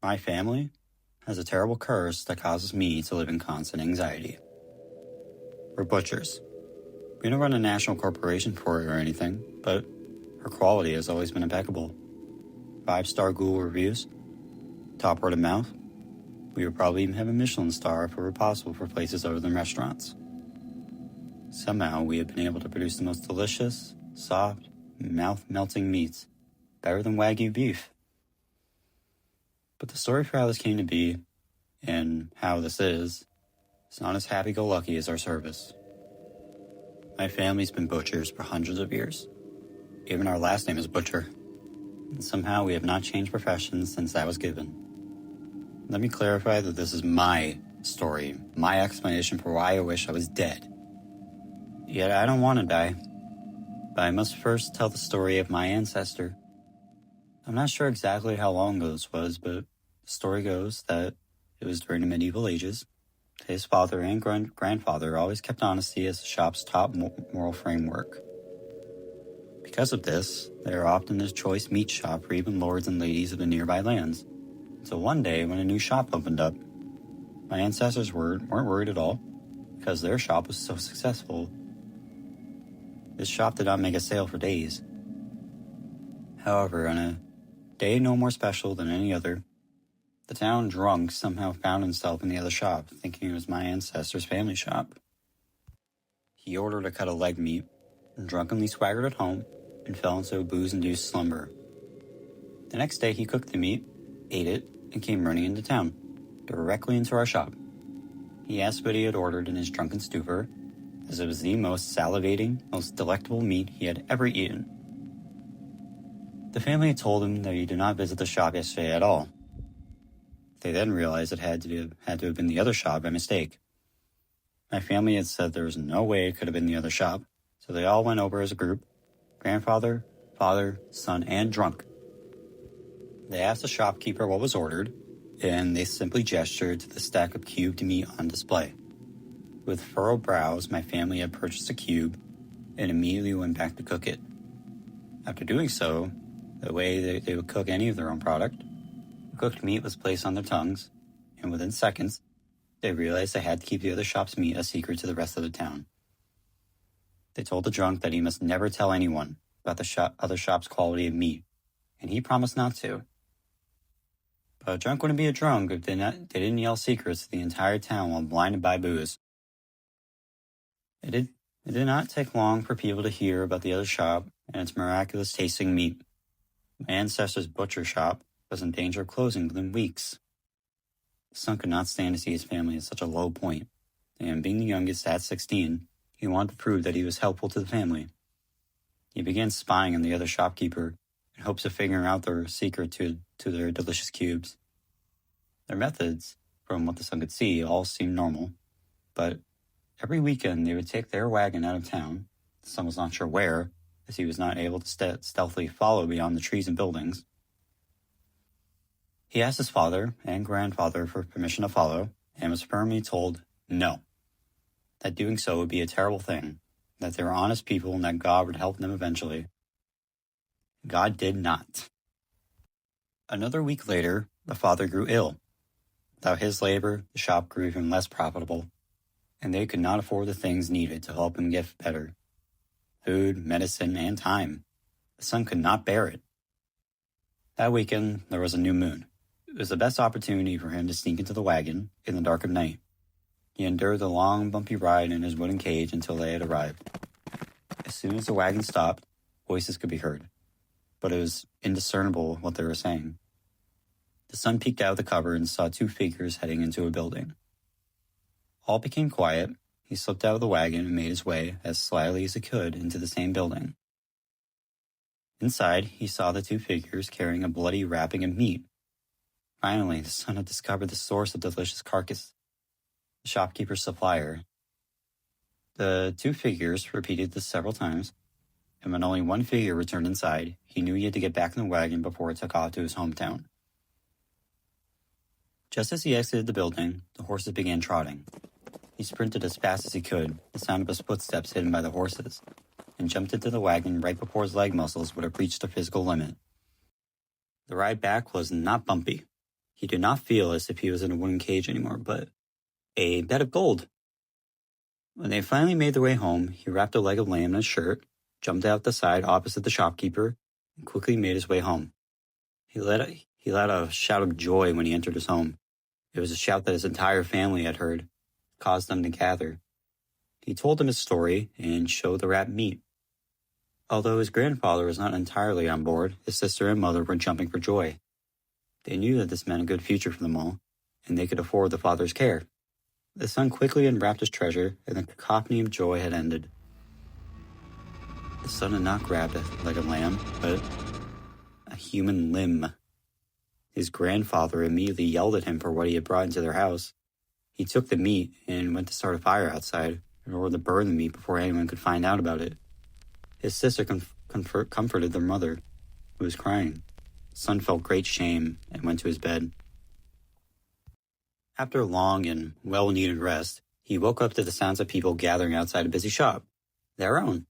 My family has a terrible curse that causes me to live in constant anxiety. We're butchers. We don't run a national corporation for it or anything, but our quality has always been impeccable. 5-star Google reviews, top word of mouth. We would probably even have a Michelin star if it were possible for places other than restaurants. Somehow we have been able to produce the most delicious, soft, mouth-melting meats, better than Wagyu beef. But the story for how this came to be, and how this is not as happy-go-lucky as our service. My family's been butchers for hundreds of years. Even our last name is Butcher. And somehow we have not changed professions since that was given. Let me clarify that this is my story, my explanation for why I wish I was dead. Yet I don't want to die. But I must first tell the story of my ancestor. I'm not sure exactly how long ago this was, but the story goes that it was during the medieval ages. His father and grandfather always kept honesty as the shop's top moral framework. Because of this, they are often a choice meat shop for even lords and ladies of the nearby lands. Until one day when a new shop opened up. My ancestors weren't worried at all, because their shop was so successful. This shop did not make a sale for days. However, on a day no more special than any other, the town drunk somehow found himself in the other shop, thinking it was my ancestor's family shop. He ordered a cut of leg meat, and drunkenly swaggered at home, and fell into a booze-induced slumber. The next day he cooked the meat, ate it, and came running into town, directly into our shop. He asked what he had ordered in his drunken stupor, as it was the most salivating, most delectable meat he had ever eaten. The family had told him that he did not visit the shop yesterday at all. They then realized it had to have been the other shop by mistake. My family had said there was no way it could have been the other shop, so they all went over as a group, grandfather, father, son, and drunk. They asked the shopkeeper what was ordered, and they simply gestured to the stack of cubed meat on display. With furrowed brows, my family had purchased a cube and immediately went back to cook it. After doing so, the way they would cook any of their own product, the cooked meat was placed on their tongues, and within seconds, they realized they had to keep the other shop's meat a secret to the rest of the town. They told the drunk that he must never tell anyone about the other shop's quality of meat, and he promised not to. But a drunk wouldn't be a drunk if they didn't yell secrets to the entire town while blinded by booze. It did not take long for people to hear about the other shop and its miraculous tasting meat. My ancestor's butcher shop was in danger of closing within weeks. The son could not stand to see his family at such a low point, and being the youngest at 16, he wanted to prove that he was helpful to the family. He began spying on the other shopkeeper in hopes of figuring out their secret to their delicious cubes. Their methods, from what the son could see, all seemed normal, but every weekend they would take their wagon out of town. The son was not sure where, as he was not able to stealthily follow beyond the trees and buildings. He asked his father and grandfather for permission to follow, and was firmly told no, that doing so would be a terrible thing, that they were honest people and that God would help them eventually. God did not. Another week later, the father grew ill. Without his labor, the shop grew even less profitable, and they could not afford the things needed to help him get better. Food, medicine, and time. The son could not bear it. That weekend, there was a new moon. It was the best opportunity for him to sneak into the wagon in the dark of night. He endured the long, bumpy ride in his wooden cage until they had arrived. As soon as the wagon stopped, voices could be heard, but it was indiscernible what they were saying. The son peeked out of the cover and saw 2 figures heading into a building. All became quiet. He slipped out of the wagon and made his way, as slyly as he could, into the same building. Inside, he saw the 2 figures carrying a bloody wrapping of meat. Finally, the son had discovered the source of the delicious carcass, the shopkeeper's supplier. The 2 figures repeated this several times, and when only one figure returned inside, he knew he had to get back in the wagon before it took off to his hometown. Just as he exited the building, the horses began trotting. He sprinted as fast as he could, the sound of his footsteps hidden by the horses, and jumped into the wagon right before his leg muscles would have reached their physical limit. The ride back was not bumpy. He did not feel as if he was in a wooden cage anymore, but a bed of gold. When they finally made their way home, he wrapped a leg of lamb in his shirt, jumped out the side opposite the shopkeeper, and quickly made his way home. He let out a shout of joy when he entered his home. It was a shout that his entire family had heard, caused them to gather. He told them his story and showed the wrapped meat. Although his grandfather was not entirely on board, his sister and mother were jumping for joy. They knew that this meant a good future for them all, and they could afford the father's care. The son quickly unwrapped his treasure, and the cacophony of joy had ended. The son had not grabbed a leg of lamb, but a human limb. His grandfather immediately yelled at him for what he had brought into their house. He took the meat and went to start a fire outside in order to burn the meat before anyone could find out about it. His sister comforted their mother, who was crying. The son felt great shame and went to his bed. After a long and well-needed rest, he woke up to the sounds of people gathering outside a busy shop, their own.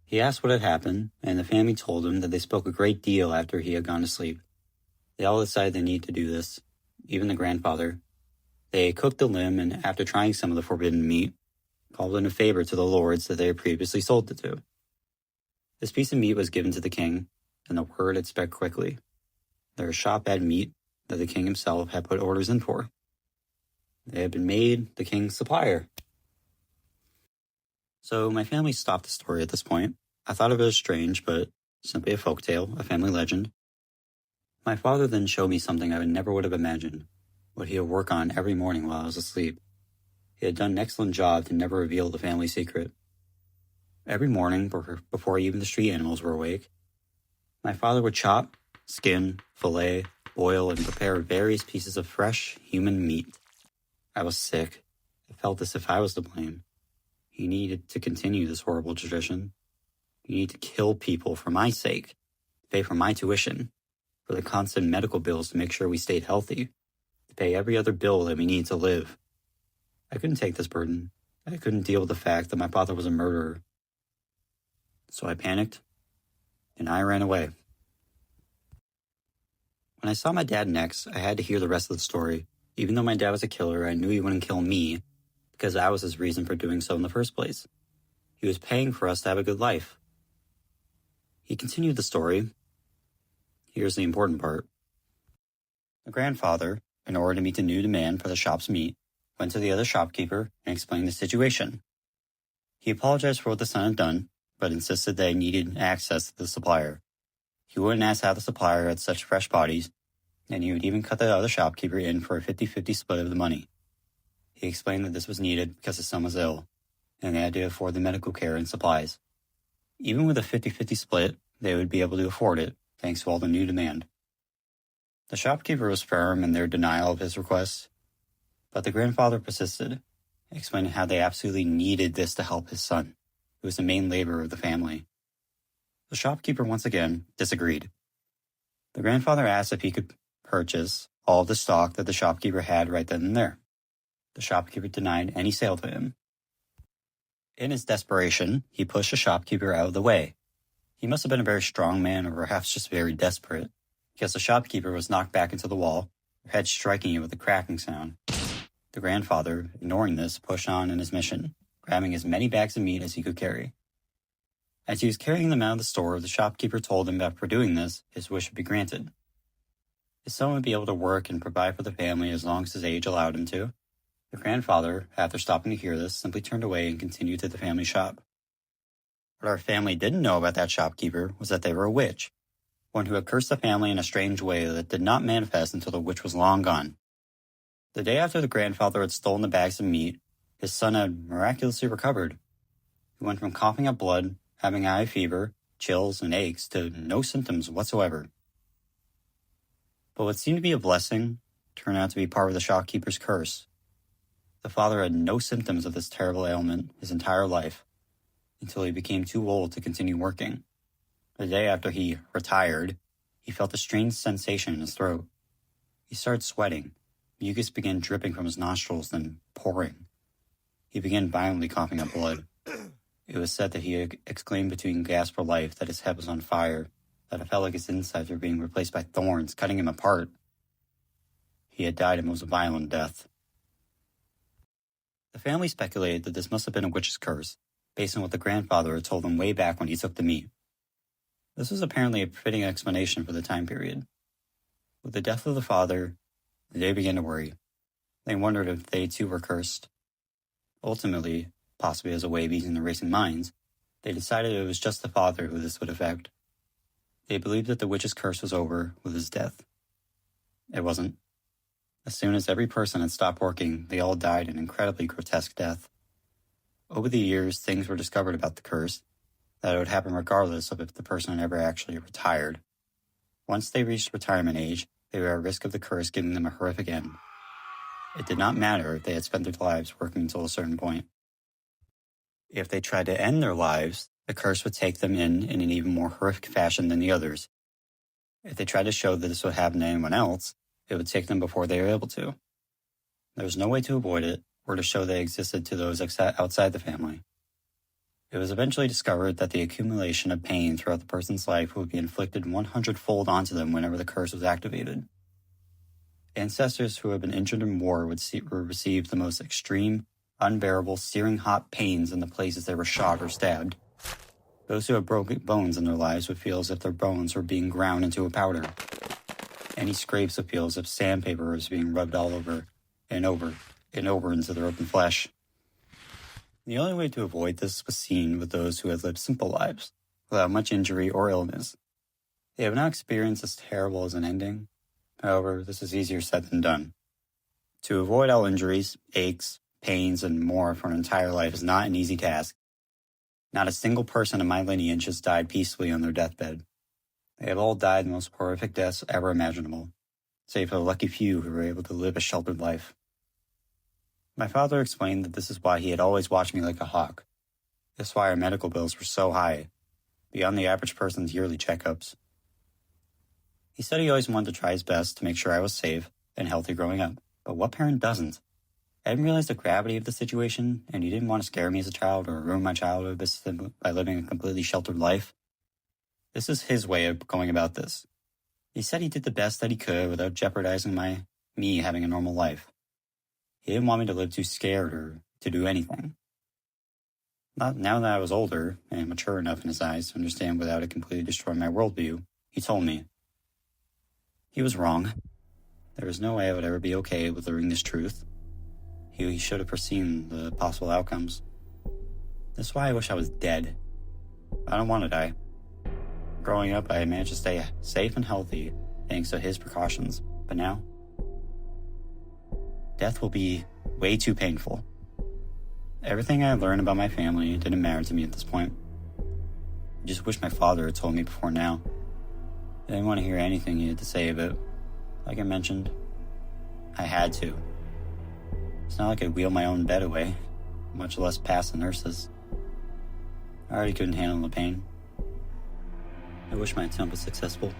He asked what had happened, and the family told him that they spoke a great deal after he had gone to sleep. They all decided they needed to do this, even the grandfather. They cooked the limb, and after trying some of the forbidden meat, called in a favor to the lords that they had previously sold it to. This piece of meat was given to the king, and the word had spread quickly. Their shop had meat that the king himself had put orders in for. They had been made the king's supplier. So my family stopped the story at this point. I thought of it as strange, but simply a folktale, a family legend. My father then showed me something I never would have imagined, what he would work on every morning while I was asleep. He had done an excellent job to never reveal the family secret. Every morning, before even the street animals were awake, my father would chop, skin, fillet, boil, and prepare various pieces of fresh human meat. I was sick. I felt as if I was to blame. He needed to continue this horrible tradition. He needed to kill people for my sake, pay for my tuition, for the constant medical bills to make sure we stayed healthy, to pay every other bill that we needed to live. I couldn't take this burden. I couldn't deal with the fact that my father was a murderer. So I panicked, and I ran away. When I saw my dad next, I had to hear the rest of the story. Even though my dad was a killer, I knew he wouldn't kill me, because I was his reason for doing so in the first place. He was paying for us to have a good life. He continued the story. Here's the important part. The grandfather, in order to meet the new demand for the shop's meat, went to the other shopkeeper and explained the situation. He apologized for what the son had done, but insisted that he needed access to the supplier. He wouldn't ask how the supplier had such fresh bodies, and he would even cut the other shopkeeper in for a 50-50 split of the money. He explained that this was needed because his son was ill, and they had to afford the medical care and supplies. Even with a 50-50 split, they would be able to afford it, thanks to all the new demand. The shopkeeper was firm in their denial of his request, but the grandfather persisted, explaining how they absolutely needed this to help his son, who was the main laborer of the family. The shopkeeper once again disagreed. The grandfather asked if he could purchase all of the stock that the shopkeeper had right then and there. The shopkeeper denied any sale to him. In his desperation, he pushed the shopkeeper out of the way. He must have been a very strong man, or perhaps just very desperate, because the shopkeeper was knocked back into the wall, her head striking it with a cracking sound. The grandfather, ignoring this, pushed on in his mission, grabbing as many bags of meat as he could carry. As he was carrying them out of the store, the shopkeeper told him that for doing this, his wish would be granted. His son would be able to work and provide for the family as long as his age allowed him to. The grandfather, after stopping to hear this, simply turned away and continued to the family shop. What our family didn't know about that shopkeeper was that they were a witch, one who had cursed the family in a strange way that did not manifest until the witch was long gone. The day after the grandfather had stolen the bags of meat, his son had miraculously recovered. He went from coughing up blood, having high fever, chills, and aches to no symptoms whatsoever. But what seemed to be a blessing turned out to be part of the shopkeeper's curse. The father had no symptoms of this terrible ailment his entire life, until he became too old to continue working. The day after he retired, he felt a strange sensation in his throat. He started sweating. Mucus began dripping from his nostrils, then pouring. He began violently coughing up blood. It was said that he had exclaimed between gasps for life that his head was on fire, that it felt like his insides were being replaced by thorns, cutting him apart. he had died a most violent death. The family speculated that this must have been a witch's curse, based on what the grandfather had told them way back when he took the meat. This was apparently a fitting explanation for the time period. With the death of the father, they began to worry. They wondered if they too were cursed. Ultimately, possibly as a way of easing their racing minds, they decided it was just the father who this would affect. They believed that the witch's curse was over with his death. It wasn't. As soon as every person had stopped working, they all died an incredibly grotesque death. Over the years, things were discovered about the curse, that it would happen regardless of if the person had ever actually retired. Once they reached retirement age, they were at risk of the curse giving them a horrific end. It did not matter if they had spent their lives working until a certain point. If they tried to end their lives, the curse would take them in an even more horrific fashion than the others. If they tried to show that this would happen to anyone else, it would take them before they were able to. There was no way to avoid it, or to show they existed to those outside the family. It was eventually discovered that the accumulation of pain throughout the person's life would be inflicted 100-fold onto them whenever the curse was activated. Ancestors who had been injured in war would receive the most extreme, unbearable, searing hot pains in the places they were shot or stabbed. Those who had broken bones in their lives would feel as if their bones were being ground into a powder. Any scrapes would feel as if sandpaper was being rubbed all over and over and over into their open flesh. The only way to avoid this was seen with those who had lived simple lives, without much injury or illness. They have not experienced as terrible as an ending. However, this is easier said than done. To avoid all injuries, aches, pains, and more for an entire life is not an easy task. Not a single person in my lineage has died peacefully on their deathbed. They have all died the most horrific deaths ever imaginable, save for the lucky few who were able to live a sheltered life. My father explained that this is why he had always watched me like a hawk. This is why our medical bills were so high, beyond the average person's yearly checkups. He said he always wanted to try his best to make sure I was safe and healthy growing up, but what parent doesn't? I didn't realize the gravity of the situation, and he didn't want to scare me as a child or ruin my childhood by living a completely sheltered life. This is his way of going about this. He said he did the best that he could without jeopardizing me having a normal life. He didn't want me to live too scared or to do anything. Not now that I was older and mature enough in his eyes to understand without it completely destroying my worldview, he told me. He was wrong. There was no way I would ever be okay with learning this truth. He should have foreseen the possible outcomes. This is why I wish I was dead. I don't want to die. Growing up, I managed to stay safe and healthy thanks to his precautions, but now, death will be way too painful. Everything I learned about my family didn't matter to me at this point. I just wish my father had told me before now. I didn't want to hear anything he had to say about it. Like I mentioned, I had to. It's not like I could wheel my own bed away, much less pass the nurses. I already couldn't handle the pain. I wish my attempt was successful.